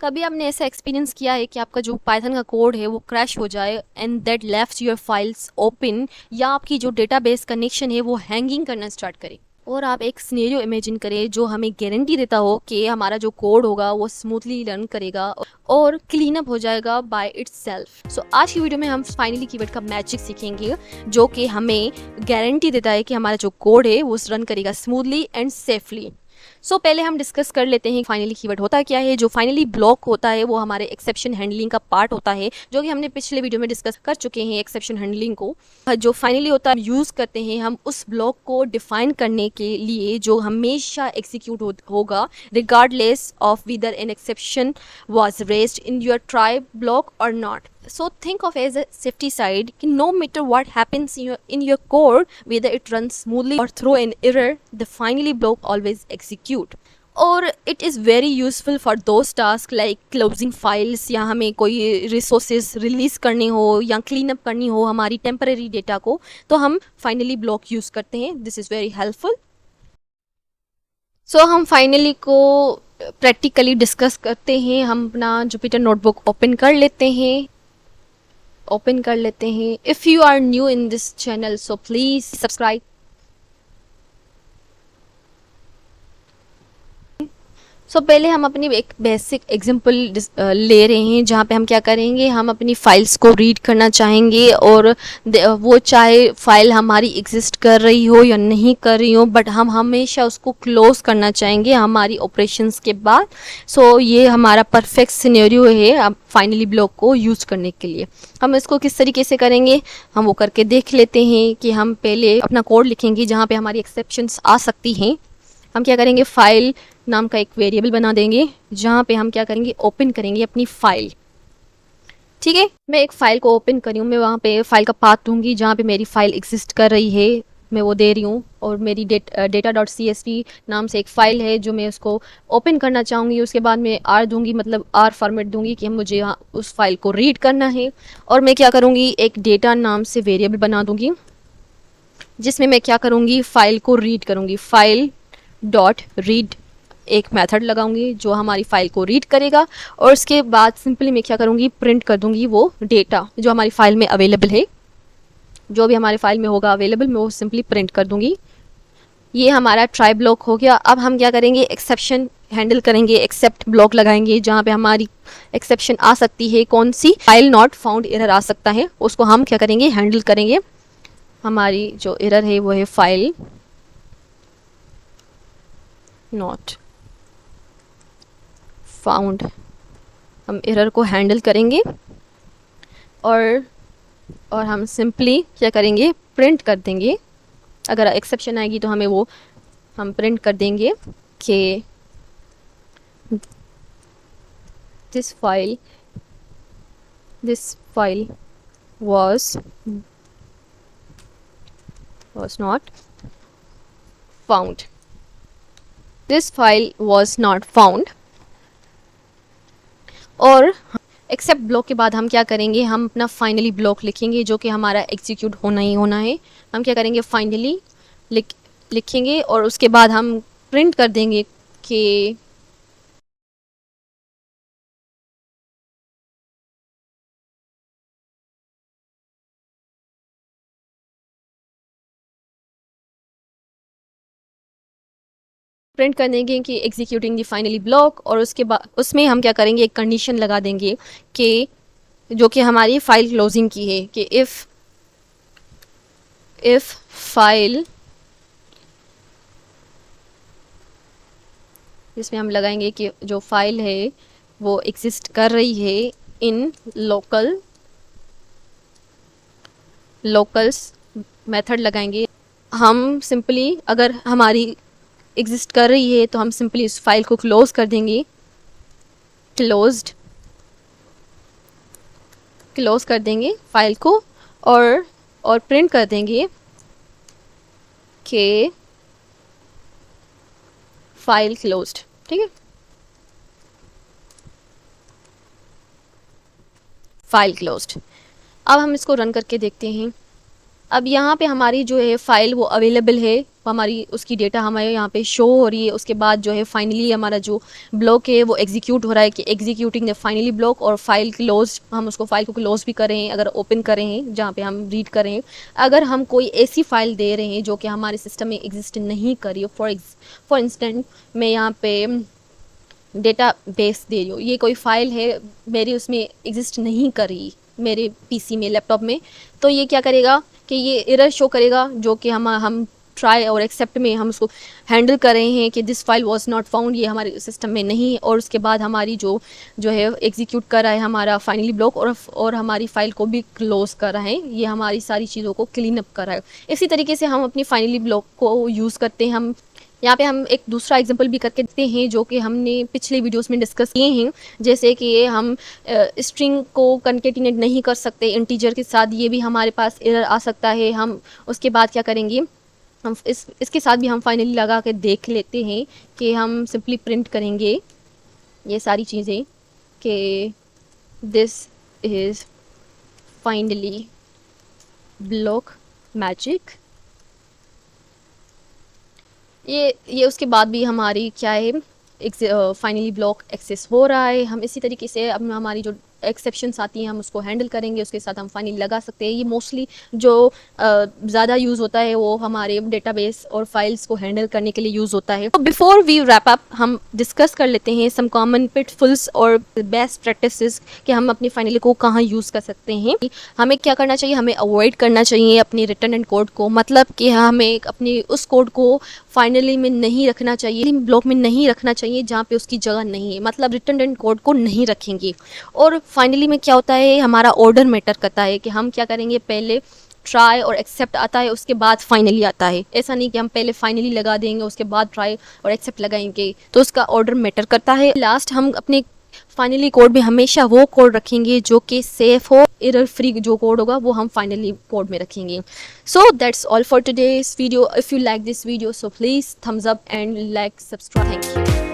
कभी आपने ऐसा एक्सपीरियंस किया है कि आपका जो पाइथन का कोड है वो क्रैश हो जाए and that left your files open, या आपकी जो डेटाबेस कनेक्शन है वो हैंगिंग करना स्टार्ट करे, और आप एक सिनेरियो इमेजिन करें जो हमें गारंटी देता हो कि हमारा जो कोड होगा वो स्मूथली रन करेगा और क्लीन अप हो जाएगा बाय इट्ससेल्फ। सो आज की वीडियो में हम फाइनली कीवर्ड का मैजिक सीखेंगे जो कि हमें गारंटी देता है कि हमारा जो कोड है वो रन करेगा स्मूथली एंड सेफली। सो पहले हम डिस्कस कर लेते हैं फाइनली कीवर्ड होता क्या है। जो फाइनली ब्लॉक होता है वो हमारे एक्सेप्शन हैंडलिंग का पार्ट होता है, जो कि हमने पिछले वीडियो में डिस्कस कर चुके हैं एक्सेप्शन हैंडलिंग को। जो फाइनली होता है यूज करते हैं हम उस ब्लॉक को डिफाइन करने के लिए जो हमेशा एग्जीक्यूट होगा regardless of whether an exception was raised in your try block और not. So think of as a safety side कि no matter what happens in your code, whether it runs smoothly or through an error, the finally block always execute. और it is very useful for those tasks like closing files, या हमें कोई resources release करने हो या clean up करनी हो हमारी टेम्पररी डेटा को, तो हम फाइनली ब्लॉक यूज़ करते हैं। This is very helpful. So हम फाइनली को प्रैक्टिकली डिस्कस करते हैं। हम अपना जुपिटर नोटबुक ओपन कर लेते हैं। If you are new in this channel so please subscribe. So पहले हम अपनी एक बेसिक एग्जांपल ले रहे हैं जहाँ पे हम क्या करेंगे, हम अपनी फाइल्स को रीड करना चाहेंगे और वो चाहे फाइल हमारी एग्जिस्ट कर रही हो या नहीं कर रही हो, बट हम हमेशा उसको क्लोज करना चाहेंगे हमारी ऑपरेशंस के बाद। सो ये हमारा परफेक्ट सिनेरियो है फाइनली ब्लॉक को यूज़ करने के लिए। हम इसको किस तरीके से करेंगे हम वो करके देख लेते हैं कि हम पहले अपना कोड लिखेंगे जहाँ पे हमारी एक्सेप्शंस आ सकती हैं। हम क्या करेंगे, फाइल नाम का एक वेरिएबल बना देंगे जहाँ पे हम क्या करेंगे, ओपन करेंगे अपनी फाइल। ठीक है, मैं एक फाइल को ओपन करी हूँ, मैं वहाँ पे फाइल का पाथ दूंगी जहाँ पे मेरी फाइल एग्जिस्ट कर रही है, मैं वो दे रही हूँ। और मेरी data.csv नाम से एक फाइल है जो मैं उसको ओपन करना चाहूँगी। उसके बाद मैं आर दूंगी, मतलब आर फॉर्मेट दूंगी कि मुझे यहाँ उस फाइल को रीड करना है। और मैं क्या करूँगी, एक डेटा नाम से वेरिएबल बना दूंगी जिसमें मैं क्या करूँगी, फाइल को रीड करूँगी। फाइल डॉट रीड एक मेथड लगाऊंगी जो हमारी फाइल को रीड करेगा, और उसके बाद सिंपली मैं क्या करूंगी, प्रिंट कर दूंगी वो डेटा जो हमारी फाइल में अवेलेबल है। जो भी हमारी फाइल में होगा अवेलेबल मैं वो सिंपली प्रिंट कर दूंगी। ये हमारा ट्राई ब्लॉक हो गया। अब हम क्या करेंगे, एक्सेप्शन हैंडल करेंगे, एक्सेप्ट ब्लॉक लगाएंगे जहाँ पे हमारी एक्सेप्शन आ सकती है। कौन सी, फाइल नॉट फाउंड एरर आ सकता है, उसको हम क्या करेंगे, हैंडल करेंगे। हमारी जो एरर है वो है फाइल नॉट फाउंड। हम एरर को हैंडल करेंगे और हम सिंपली क्या करेंगे, प्रिंट कर देंगे। अगर एक्सेप्शन आएगी तो हमें वो हम प्रिंट कर देंगे कि this file was not found. This file was not found। और एक्सेप्ट ब्लॉक के बाद हम क्या करेंगे, हम अपना फाइनली ब्लॉक लिखेंगे जो कि हमारा एग्जीक्यूट होना ही होना है। हम क्या करेंगे, फाइनली लिखेंगे और उसके बाद हम प्रिंट कर देंगे कि प्रिंट कर देंगे कि एग्जीक्यूटिंग द फाइनली ब्लॉक। और उसके बाद उसमें हम क्या करेंगे, एक कंडीशन लगा देंगे कि जो कि हमारी फाइल क्लोजिंग की है कि इफ फाइल, जिसमें हम लगाएंगे कि जो फाइल है वो एग्जिस्ट कर रही है इन लोकल्स मेथड लगाएंगे। हम सिंपली, अगर हमारी एग्जिस्ट कर रही है तो हम सिंपली इस फाइल को क्लोज कर देंगे, क्लोज कर देंगे फाइल को और प्रिंट कर देंगे कि फाइल क्लोज्ड। ठीक है, फाइल क्लोज्ड। अब हम इसको रन करके देखते हैं। अब यहाँ पे हमारी जो है फाइल वो अवेलेबल है हमारी उसकी डेटा हमारे यहाँ पे शो हो रही है। उसके बाद जो है फाइनली हमारा जो ब्लॉक है वो एग्जीक्यूट हो रहा है कि एग्जीक्यूटिंग द फाइनली ब्लॉक, और फाइल क्लोज, हम उसको फाइल को क्लोज भी कर रहे हैं अगर ओपन कर रहे हैं जहाँ पे हम रीड कर रहे हैं। अगर हम कोई ऐसी फाइल दे रहे हैं जो कि हमारे सिस्टम में एग्जिस्ट नहीं कर रही हो, फॉर इंस्टेंट मैं यहाँ पे डेटा बेस दे रही हूँ, ये कोई फाइल है मेरी उसमें एग्जिस्ट नहीं कर रही मेरे पीसी में, लैपटॉप में, तो ये क्या करेगा कि ये एरर शो करेगा जो कि हम ट्राई और एक्सेप्ट में हम उसको हैंडल कर रहे हैं कि this file was not found, ये हमारे सिस्टम में नहीं। और उसके बाद हमारी जो है एग्जीक्यूट कर रहा है हमारा फाइनली ब्लॉक, और हमारी फाइल को भी क्लोज कर रहा है, ये हमारी सारी चीज़ों को क्लीन अप कर रहा है। इसी तरीके से हम अपनी फाइनली ब्लॉक को यूज़ करते हैं। हम यहाँ पे हम एक दूसरा एग्जांपल भी करके देखते हैं जो कि हमने पिछले वीडियोस में डिस्कस किए हैं, जैसे कि हम स्ट्रिंग को कंकेटिनेट नहीं कर सकते इंटीजर के साथ, ये भी हमारे पास एरर आ सकता है। हम उसके बाद क्या करेंगे, हम इसके साथ भी हम फाइनली लगा के देख लेते हैं कि हम सिंपली प्रिंट करेंगे ये सारी चीज़ें कि this is finally block magic. ये उसके बाद भी हमारी क्या है, फाइनली ब्लॉक एक्सेस हो रहा है। हम इसी तरीके से अब हमारी जो एक्सेप्शंस आती हैं हम उसको हैंडल करेंगे, उसके साथ हम फाइनली लगा सकते हैं। ये मोस्टली जो ज़्यादा यूज़ होता है वो हमारे डेटाबेस और फाइल्स को हैंडल करने के लिए यूज़ होता है। तो बिफोर वी रैप अप हम डिस्कस कर लेते हैं सम कॉमन पिटफॉल्स और बेस्ट प्रैक्टिसेस कि हम अपनी फाइनली को कहाँ यूज़ कर सकते हैं। हमें क्या करना चाहिए, हमें अवॉइड करना चाहिए अपनी रिटर्न एंड कोड को, मतलब कि हमें अपनी उस कोड को फाइनली में नहीं रखना चाहिए, ब्लॉक में नहीं रखना चाहिए जहाँ पे उसकी जगह नहीं है, मतलब रिटर्न एंड कोड को नहीं रखेंगे। और फाइनली में क्या होता है, हमारा ऑर्डर मैटर करता है कि हम क्या करेंगे, पहले ट्राई और एक्सेप्ट आता है उसके बाद फाइनली आता है। ऐसा नहीं कि हम पहले फाइनली लगा देंगे उसके बाद ट्राई और एक्सेप्ट लगाएंगे, तो उसका ऑर्डर मैटर करता है। लास्ट हम अपने फाइनली कोड में हमेशा वो कोड रखेंगे जो कि सेफ हो, एरर फ्री जो कोड होगा वो हम फाइनली कोड में रखेंगे। So that's all for today's video. If you like this video so please thumbs up and like, subscribe. Thank you.